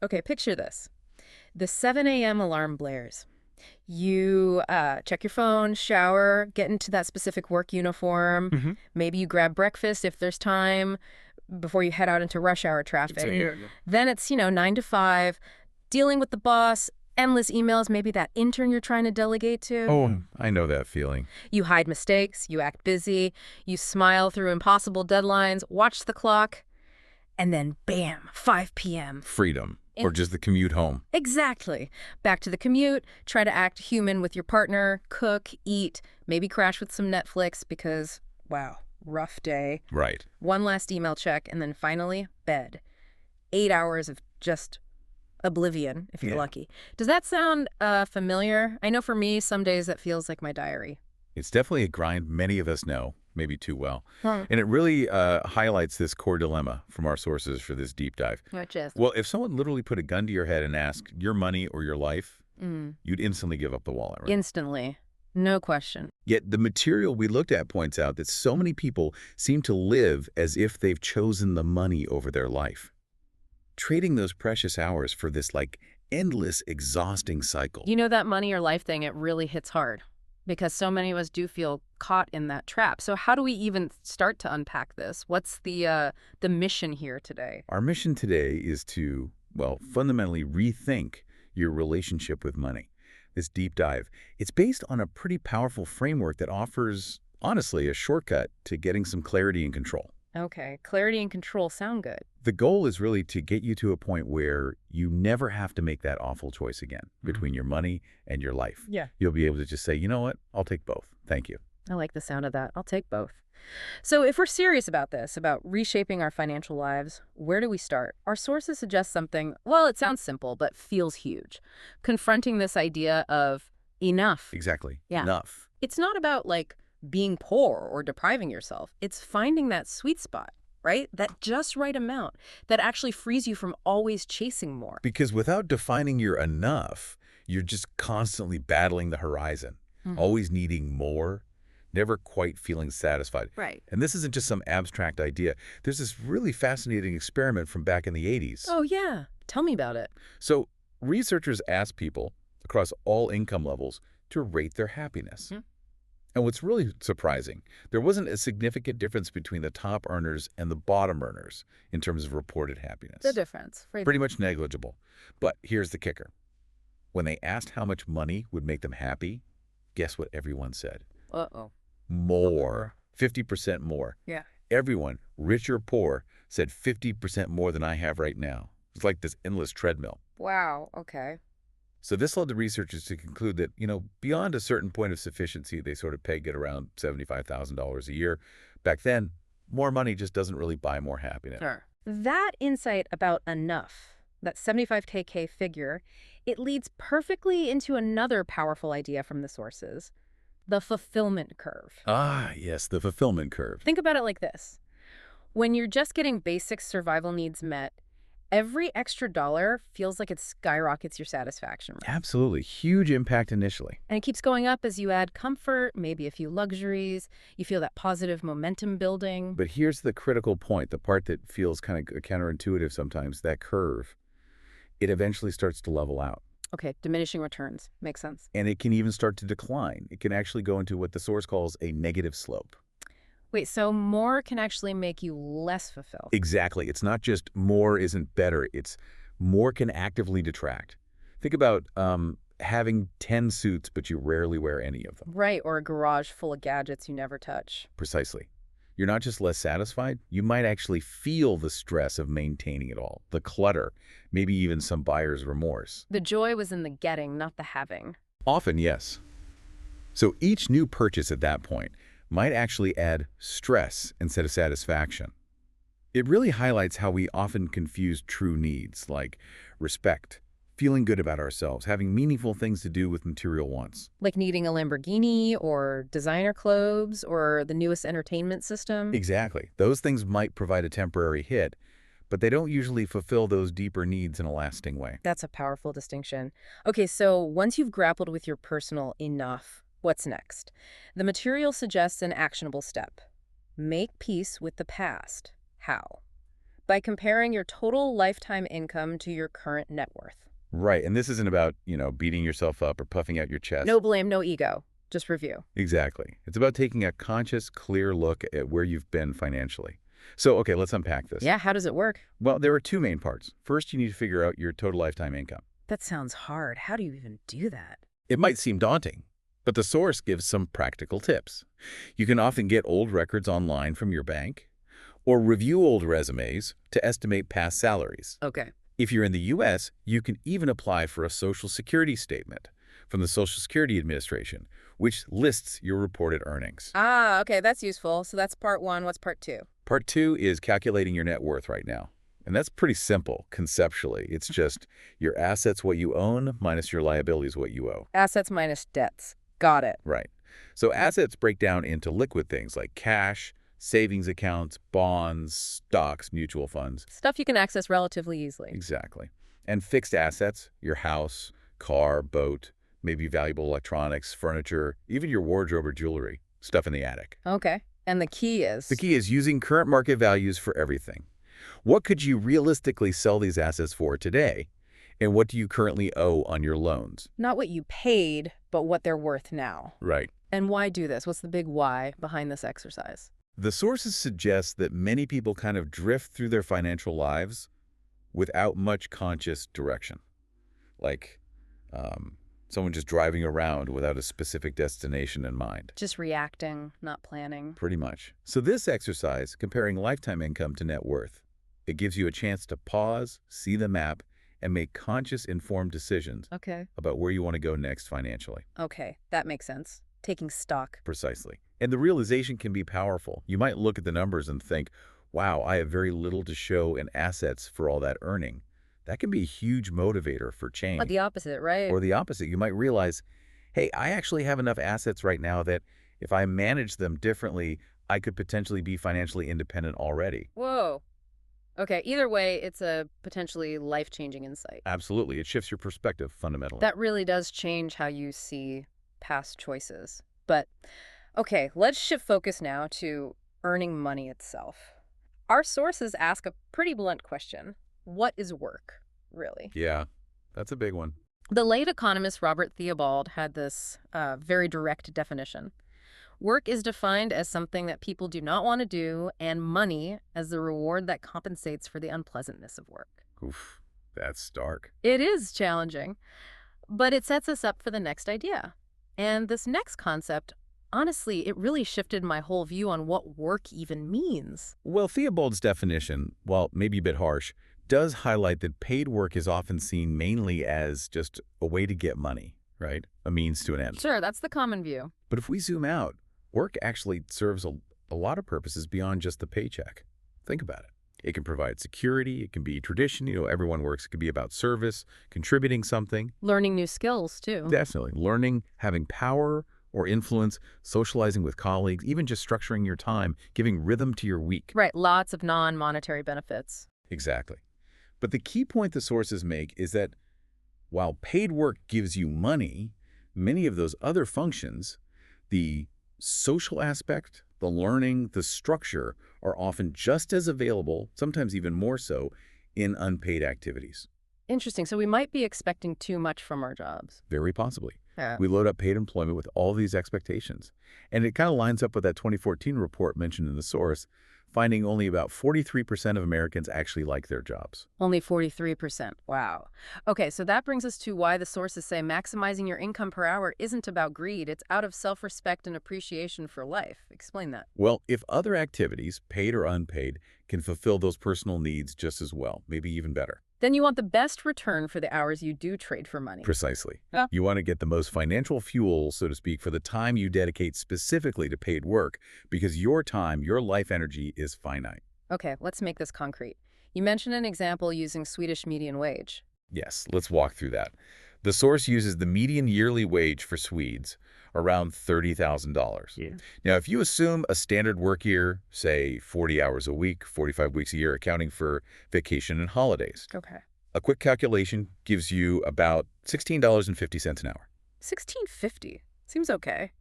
Okay, picture this. The 7 a.m. alarm blares. You check your phone, shower, get into that specific work uniform. Hmm. Maybe you grab breakfast if there's time before you head out into rush hour traffic. Yeah. Then it's, 9 to 5, dealing with the boss, endless emails, maybe that intern you're trying to delegate to. Oh, I know that feeling. You hide mistakes, you act busy, you smile through impossible deadlines, watch the clock, and then bam, 5 p.m. Freedom. Or just the commute home. Exactly. Back to the commute, try to act human with your partner, cook, eat, maybe crash with some Netflix because, wow, rough day. Right. One last email check, and then finally, bed. 8 hours of just oblivion, if you're Yeah. lucky. Does that sound familiar? I know for me, some days that feels like my diary. It's definitely a grind many of us know, maybe too well. Huh. And it really highlights this core dilemma from our sources for this deep dive. Which is? Well, if someone literally put a gun to your head and asked, your money or your life, you'd instantly give up the wallet, right? Instantly. No question. Yet the material we looked at points out that so many people seem to live as if they've chosen the money over their life, trading those precious hours for this endless, exhausting cycle. That money or life thing, it really hits hard because so many of us do feel caught in that trap. So how do we even start to unpack this? What's the mission here today? Our mission today is to, fundamentally rethink your relationship with money. This deep dive, it's based on a pretty powerful framework that offers, honestly, a shortcut to getting some clarity and control. Okay, clarity and control sound good. The goal is really to get you to a point where you never have to make that awful choice again between your money and your life. Yeah. You'll be able to just say, you know what, I'll take both. Thank you. I like the sound of that. I'll take both. So if we're serious about this, about reshaping our financial lives, where do we start? Our sources suggest something, well, it sounds simple, but feels huge. Confronting this idea of enough. Exactly. Yeah. Enough. It's not about being poor or depriving yourself. It's finding that sweet spot, right? That just right amount that actually frees you from always chasing more. Because without defining your enough, you're just constantly battling the horizon, always needing more, never quite feeling satisfied. Right. And this isn't just some abstract idea. There's this really fascinating experiment from back in the 80s. Oh, yeah. Tell me about it. So researchers asked people across all income levels to rate their happiness. And what's really surprising, there wasn't a significant difference between the top earners and the bottom earners in terms of reported happiness. The difference. Pretty much negligible. But here's the kicker. When they asked how much money would make them happy, guess what everyone said? Uh-oh. More. 50% more. Yeah. Everyone, rich or poor, said 50% more than I have right now. It's like this endless treadmill. Wow. Okay. So this led the researchers to conclude that, beyond a certain point of sufficiency, they sort of pegged at around $75,000 a year. Back then, more money just doesn't really buy more happiness. Sure. That insight about enough, that 75K figure, it leads perfectly into another powerful idea from the sources, the fulfillment curve. Ah, yes, the fulfillment curve. Think about it like this. When you're just getting basic survival needs met, every extra dollar feels like it skyrockets your satisfaction rate. Absolutely. Huge impact initially. And it keeps going up as you add comfort, maybe a few luxuries. You feel that positive momentum building. But here's the critical point, the part that feels kind of counterintuitive sometimes, that curve. It eventually starts to level out. Okay, diminishing returns. Makes sense. And it can even start to decline. It can actually go into what the source calls a negative slope. Wait, so more can actually make you less fulfilled? Exactly. It's not just more isn't better. It's more can actively detract. Think about having 10 suits, but you rarely wear any of them. Right, or a garage full of gadgets you never touch. Precisely. You're not just less satisfied, you might actually feel the stress of maintaining it all, the clutter, maybe even some buyer's remorse. The joy was in the getting, not the having. Often, yes. So each new purchase at that point might actually add stress instead of satisfaction. It really highlights how we often confuse true needs, like respect, feeling good about ourselves, having meaningful things to do with material wants. Like needing a Lamborghini or designer clothes or the newest entertainment system. Exactly. Those things might provide a temporary hit, but they don't usually fulfill those deeper needs in a lasting way. That's a powerful distinction. Okay, so once you've grappled with your personal enough, what's next? The material suggests an actionable step. Make peace with the past. How? By comparing your total lifetime income to your current net worth. Right, and this isn't about, beating yourself up or puffing out your chest. No blame, no ego. Just review. Exactly. It's about taking a conscious, clear look at where you've been financially. So, okay, let's unpack this. Yeah, how does it work? Well, there are two main parts. First, you need to figure out your total lifetime income. That sounds hard. How do you even do that? It might seem daunting, but the source gives some practical tips. You can often get old records online from your bank or review old resumes to estimate past salaries. Okay. If you're in the U.S., you can even apply for a Social Security statement from the Social Security Administration, which lists your reported earnings. Ah, okay, that's useful. So that's part one. What's part two? Part two is calculating your net worth right now. And that's pretty simple conceptually. It's just your assets what you own minus your liabilities what you owe. Assets minus debts. Got it. Right. So assets break down into liquid things like cash, savings accounts, bonds, stocks, mutual funds. Stuff you can access relatively easily. Exactly. And fixed assets, your house, car, boat, maybe valuable electronics, furniture, even your wardrobe or jewelry, stuff in the attic. Okay. And the key is? The key is using current market values for everything. What could you realistically sell these assets for today? And what do you currently owe on your loans? Not what you paid, but what they're worth now. Right. And why do this? What's the big why behind this exercise? The sources suggest that many people kind of drift through their financial lives without much conscious direction. Like someone just driving around without a specific destination in mind. Just reacting, not planning. Pretty much. So this exercise, comparing lifetime income to net worth, it gives you a chance to pause, see the map, and make conscious, informed decisions about where you want to go next financially. Okay, that makes sense. Taking stock. Precisely. And the realization can be powerful. You might look at the numbers and think, wow, I have very little to show in assets for all that earning. That can be a huge motivator for change. But the opposite, right? Or the opposite. You might realize, hey, I actually have enough assets right now that if I manage them differently, I could potentially be financially independent already. Whoa. Okay, either way, it's a potentially life-changing insight. Absolutely. It shifts your perspective fundamentally. That really does change how you see past choices. But, okay, let's shift focus now to earning money itself. Our sources ask a pretty blunt question. What is work, really? Yeah, that's a big one. The late economist Robert Theobald had this very direct definition. Work is defined as something that people do not want to do, and money as the reward that compensates for the unpleasantness of work. Oof, that's stark. It is challenging, but it sets us up for the next idea. And this next concept, honestly, it really shifted my whole view on what work even means. Well, Theobald's definition, while maybe a bit harsh, does highlight that paid work is often seen mainly as just a way to get money, right? A means to an end. Sure, that's the common view. But if we zoom out, work actually serves a lot of purposes beyond just the paycheck. Think about it. It can provide security. It can be tradition. Everyone works. It could be about service, contributing something. Learning new skills, too. Definitely. Learning, having power or influence, socializing with colleagues, even just structuring your time, giving rhythm to your week. Right, lots of non-monetary benefits. Exactly. But the key point the sources make is that while paid work gives you money, many of those other functions, the social aspect, the learning, the structure, are often just as available, sometimes even more so, in unpaid activities. Interesting. So we might be expecting too much from our jobs. Very possibly. Yeah. We load up paid employment with all these expectations. And it kind of lines up with that 2014 report mentioned in the source, finding only about 43% of Americans actually like their jobs. Only 43%. Wow. Okay, so that brings us to why the sources say maximizing your income per hour isn't about greed. It's out of self-respect and appreciation for life. Explain that. Well, if other activities, paid or unpaid, can fulfill those personal needs just as well, maybe even better. Then you want the best return for the hours you do trade for money. Precisely. Yeah. You want to get the most financial fuel, so to speak, for the time you dedicate specifically to paid work, because your time, your life energy is finite. Okay, let's make this concrete. You mentioned an example using Swedish median wage. Yes, let's walk through that. The source uses the median yearly wage for Swedes, around $30,000. Yeah. Now, if you assume a standard work year, say 40 hours a week, 45 weeks a year, accounting for vacation and holidays, Okay. a quick calculation gives you about $16.50 an hour. $16.50. Seems okay.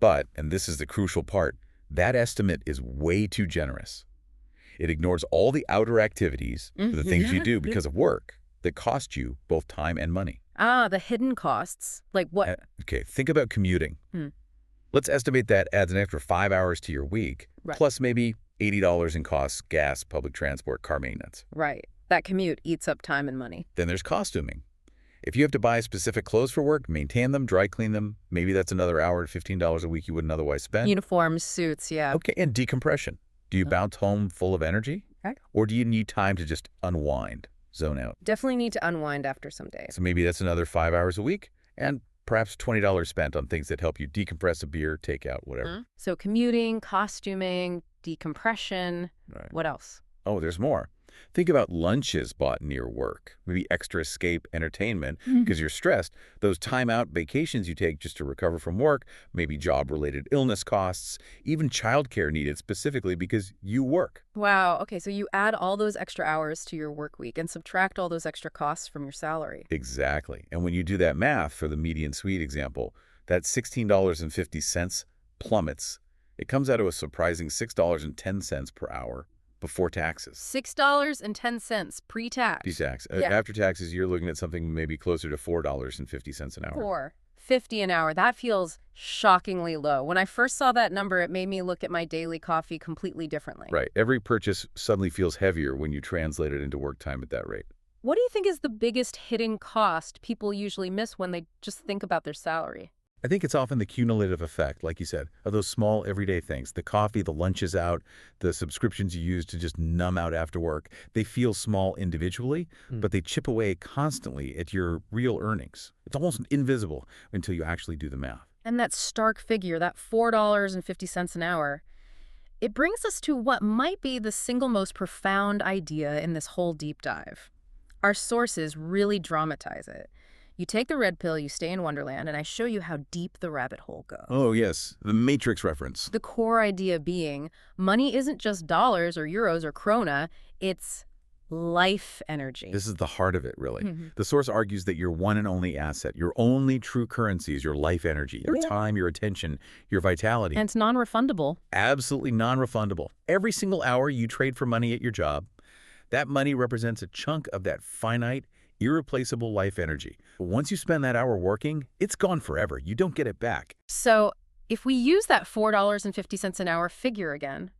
But, and this is the crucial part, that estimate is way too generous. It ignores all the outer activities, the things you do because of work, that cost you both time and money. Ah, the hidden costs. Like what? Okay, think about commuting. Hmm. Let's estimate that adds an extra 5 hours to your week, Right. plus maybe $80 in costs, gas, public transport, car maintenance. Right. That commute eats up time and money. Then there's costuming. If you have to buy specific clothes for work, maintain them, dry clean them, maybe that's another hour to $15 a week you wouldn't otherwise spend. Uniforms, suits, yeah. Okay, and decompression. Do you bounce home full of energy? Okay. Or do you need time to just unwind, zone out? Definitely need to unwind after some days. So maybe that's another 5 hours a week, and perhaps $20 spent on things that help you decompress, a beer, takeout, whatever. So commuting, costuming, decompression. Right. What else? Oh, there's more. Think about lunches bought near work, maybe extra escape entertainment because you're stressed. Those time-out vacations you take just to recover from work, maybe job-related illness costs, even childcare needed specifically because you work. Wow. Okay, so you add all those extra hours to your work week and subtract all those extra costs from your salary. Exactly. And when you do that math for the median suite example, that $16.50 plummets. It comes out to a surprising $6.10 per hour before taxes. $6.10 pre-tax. Pre-tax. Yeah. After taxes, you're looking at something maybe closer to $4.50 an hour. $4.50 an hour. That feels shockingly low. When I first saw that number, it made me look at my daily coffee completely differently. Right. Every purchase suddenly feels heavier when you translate it into work time at that rate. What do you think is the biggest hidden cost people usually miss when they just think about their salary? I think it's often the cumulative effect, like you said, of those small everyday things. The coffee, the lunches out, the subscriptions you use to just numb out after work. They feel small individually, but they chip away constantly at your real earnings. It's almost invisible until you actually do the math. And that stark figure, that $4.50 an hour, it brings us to what might be the single most profound idea in this whole deep dive. Our sources really dramatize it. You take the red pill, you stay in Wonderland, and I show you how deep the rabbit hole goes. Oh, yes, the Matrix reference. The core idea being money isn't just dollars or euros or krona, it's life energy. This is the heart of it, really. The source argues that your one and only asset, your only true currency is your life energy, your time, your attention, your vitality. And it's non-refundable. Absolutely non-refundable. Every single hour you trade for money at your job, that money represents a chunk of that finite, irreplaceable life energy. But once you spend that hour working, it's gone forever. You don't get it back. So if we use that $4.50 an hour figure again,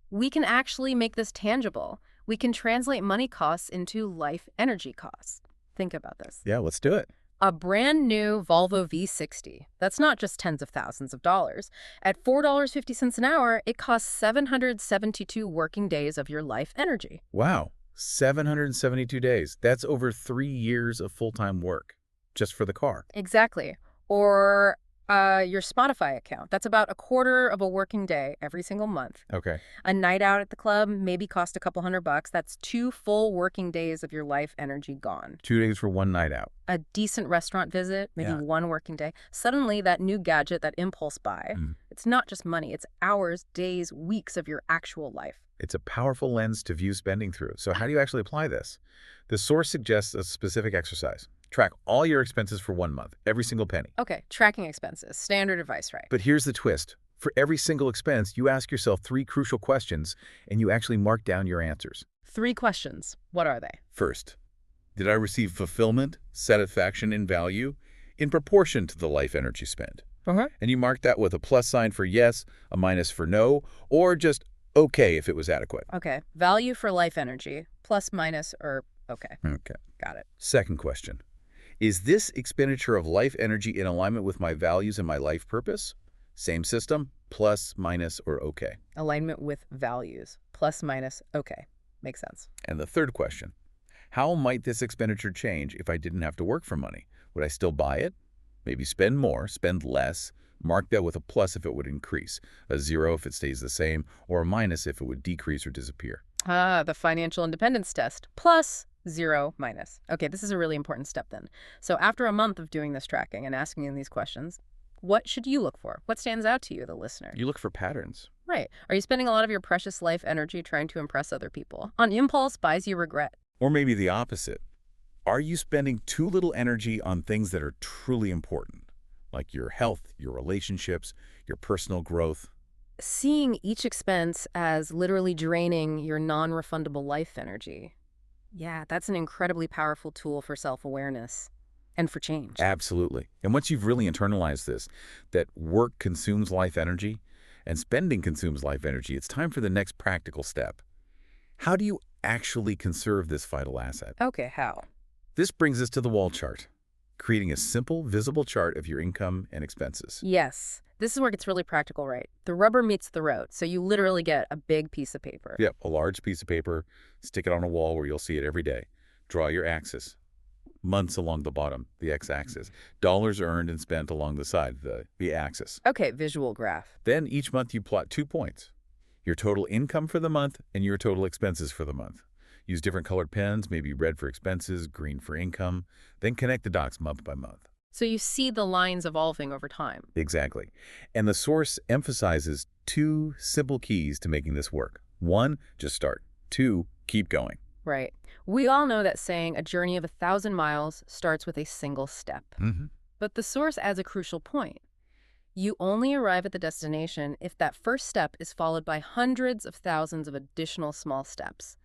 we can actually make this tangible. We can translate money costs into life energy costs. Think about this. Yeah, let's do it. A brand new Volvo V60. That's not just tens of thousands of dollars. At $4.50 an hour, it costs 772 working days of your life energy. Wow. 772 days. That's over 3 years of full-time work just for the car. Exactly. Or your Spotify account. That's about a quarter of a working day every single month. Okay. A night out at the club maybe cost a couple $100. That's 2 full working days of your life energy gone. 2 days for one night out. A decent restaurant visit, maybe Yeah. 1 working day. Suddenly that new gadget, that impulse buy, it's not just money. It's hours, days, weeks of your actual life. It's a powerful lens to view spending through. So how do you actually apply this? The source suggests a specific exercise. Track all your expenses for 1 month, every single penny. Okay, tracking expenses. Standard advice, right? But here's the twist. For every single expense, you ask yourself 3 crucial questions, and you actually mark down your answers. 3 questions. What are they? First, did I receive fulfillment, satisfaction, and value in proportion to the life energy spent? And you mark that with a plus sign for yes, a minus for no, or just okay if it was adequate. Okay, value for life energy, plus, minus, or okay. Okay. Got it. Second question. Is this expenditure of life energy in alignment with my values and my life purpose? Same system, plus, minus, or okay. Alignment with values, plus, minus, okay. Makes sense. And the third question. How might this expenditure change if I didn't have to work for money? Would I still buy it? Maybe spend more, spend less. Mark that with a plus if it would increase, a 0 if it stays the same, or a minus if it would decrease or disappear. Ah, the financial independence test. Plus, 0, minus. Okay, this is a really important step then. So after a month of doing this tracking and asking these questions, what should you look for? What stands out to you, the listener? You look for patterns. Right. Are you spending a lot of your precious life energy trying to impress other people? On impulse, buys you regret. Or maybe the opposite. Are you spending too little energy on things that are truly important, like your health, your relationships, your personal growth? seeing each expense as literally draining your non-refundable life energy. Yeah, that's an incredibly powerful tool for self-awareness and for change. Absolutely. And once you've really internalized this, that work consumes life energy and spending consumes life energy, it's time for the next practical step. How do you actually conserve this vital asset? Okay, how? This brings us to the wall chart, creating a simple, visible chart of your income and expenses. Yes, this is where it gets really practical, right? The rubber meets the road, so you literally get a big piece of paper. Yep, a large piece of paper, stick it on a wall where you'll see it every day. Draw your axis. Months along the bottom, the x-axis. Dollars earned and spent along the side, the axis. Okay, visual graph. Then each month you plot 2 points. Your total income for the month and your total expenses for the month. Use different colored pens, maybe red for expenses, green for income. Then connect the dots month by month. So you see the lines evolving over time. Exactly. And the source emphasizes 2 simple keys to making this work. 1, just start. 2, keep going. Right. We all know that saying a journey of 1,000 miles starts with a single step. But the source adds a crucial point. You only arrive at the destination if that first step is followed by hundreds of thousands of additional small steps.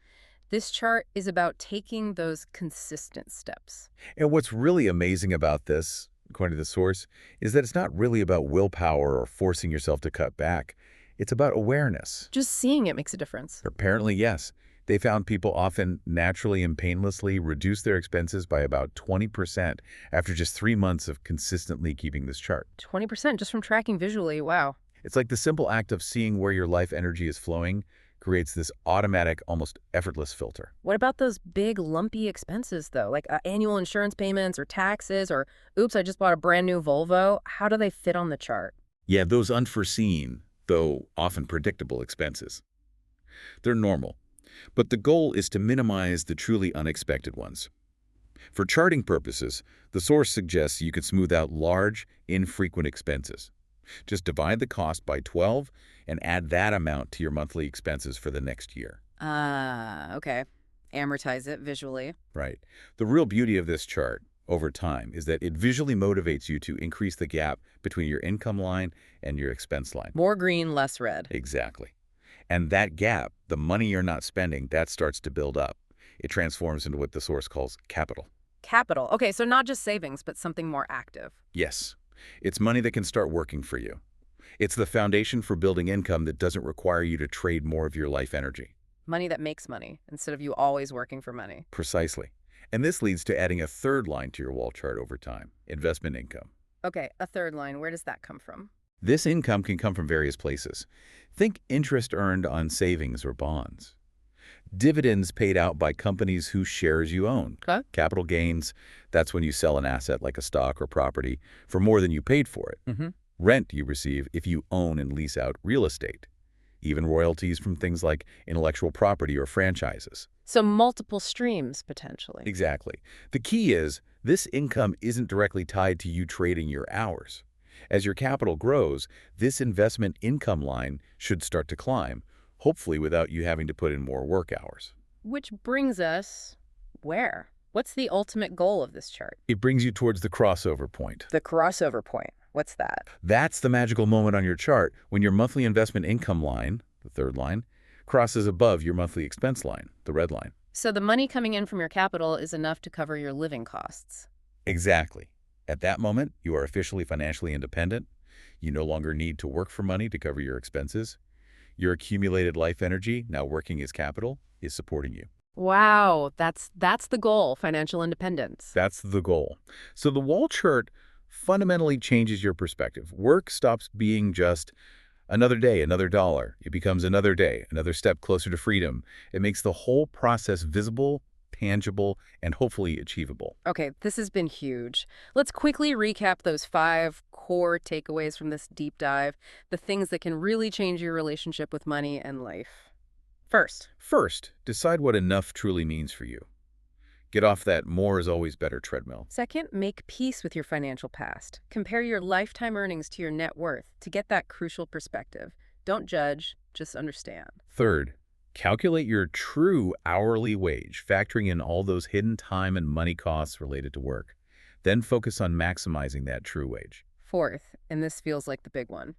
This chart is about taking those consistent steps. And what's really amazing about this, according to the source, is that it's not really about willpower or forcing yourself to cut back. It's about awareness. Just seeing it makes a difference. Apparently, yes. They found people often naturally and painlessly reduce their expenses by about 20% after just 3 months of consistently keeping this chart. 20% just from tracking visually, wow. It's like the simple act of seeing where your life energy is flowing creates this automatic, almost effortless filter. What about those big lumpy expenses though, like annual insurance payments or taxes or, oops, I just bought a brand new Volvo? How do they fit on the chart? Yeah, those unforeseen, though often predictable expenses. They're normal. But the goal is to minimize the truly unexpected ones. For charting purposes, the source suggests you could smooth out large, infrequent expenses. Just divide the cost by 12 and add that amount to your monthly expenses for the next year. Okay. Amortize it visually. Right. The real beauty of this chart over time is that it visually motivates you to increase the gap between your income line and your expense line. More green, less red. Exactly. And that gap, the money you're not spending, that starts to build up. It transforms into what the source calls capital. Capital. Okay, so not just savings, but something more active. Yes. It's money that can start working for you. It's the foundation for building income that doesn't require you to trade more of your life energy. Money that makes money, instead of you always working for money. Precisely. And this leads to adding a third line to your wall chart over time, investment income. Okay, a third line. Where does that come from? This income can come from various places. Think interest earned on savings or bonds. Dividends paid out by companies whose shares you own. Okay. Capital gains, that's when you sell an asset like a stock or property for more than you paid for it. Rent you receive if you own and lease out real estate. Even royalties from things like intellectual property or franchises. So multiple streams, potentially. Exactly. The key is this income isn't directly tied to you trading your hours. As your capital grows, this investment income line should start to climb, hopefully without you having to put in more work hours. Which brings us where? What's the ultimate goal of this chart? It brings you towards the crossover point. The crossover point. What's that? That's the magical moment on your chart when your monthly investment income line, the third line, crosses above your monthly expense line, the red line. So the money coming in from your capital is enough to cover your living costs. Exactly. At that moment, you are officially financially independent. You no longer need to work for money to cover your expenses. Your accumulated life energy, now working as capital, is supporting you. Wow, that's the goal, financial independence. That's the goal. So the wall chart fundamentally changes your perspective. Work stops being just another day, another dollar. It becomes another day, another step closer to freedom. It makes the whole process visible, tangible, and hopefully achievable. Okay, this has been huge. Let's quickly recap those 5 core takeaways from this deep dive, the things that can really change your relationship with money and life. First, decide what enough truly means for you. Get off that more is always better treadmill. Second, make peace with your financial past. Compare your lifetime earnings to your net worth to get that crucial perspective. Don't judge, just understand. Third, calculate your true hourly wage, factoring in all those hidden time and money costs related to work. Then focus on maximizing that true wage. Fourth, and this feels like the big one,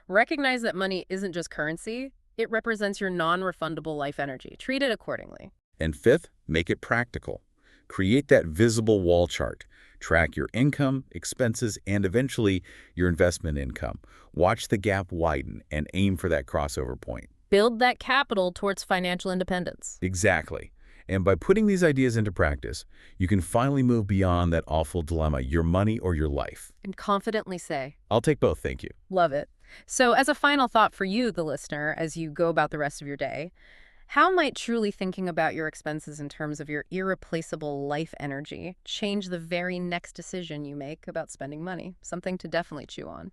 Recognize that money isn't just currency. It represents your non-refundable life energy. Treat it accordingly. And fifth, make it practical. Create that visible wall chart. Track your income, expenses, and eventually your investment income. Watch the gap widen and aim for that crossover point. Build that capital towards financial independence. Exactly. And by putting these ideas into practice, you can finally move beyond that awful dilemma, your money or your life. And confidently say, I'll take both, thank you. love it. So as a final thought for you, the listener, as you go about the rest of your day, how might truly thinking about your expenses in terms of your irreplaceable life energy change the very next decision you make about spending money? Something to definitely chew on.